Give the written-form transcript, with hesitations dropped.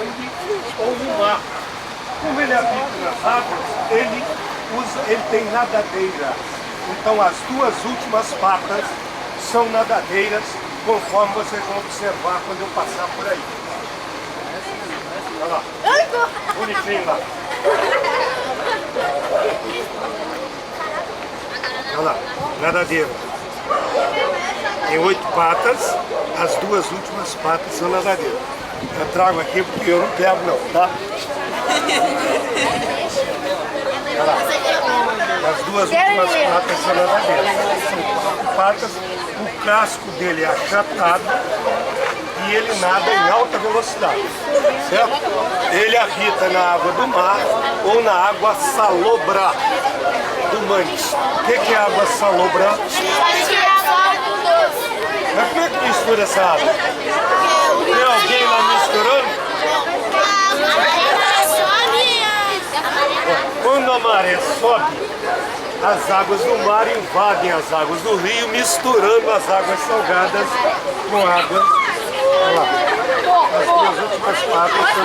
sangue ou no mar. Como ele habita nas águas, ele tem nadadeira. Então as duas últimas patas são nadadeiras, conforme vocês vão observar quando eu passar por aí. Olha lá, bonitinho lá. Olha lá, nadadeira. Tem 8 patas, as duas últimas patas são nadadeiras. Eu trago aqui porque eu não pego não, tá? Olha lá. As duas últimas patas são nadadeiras. São 4 patas, o casco dele é achatado e ele nada em alta velocidade, certo? Ele habita na água do mar ou na água salobra do mangue. O que é água salobra? Mas como é que mistura essa água? Tem alguém lá misturando? Quando a maré sobe, as águas do mar invadem as águas do rio, misturando as águas salgadas com água. Olha lá. As duas últimas patas são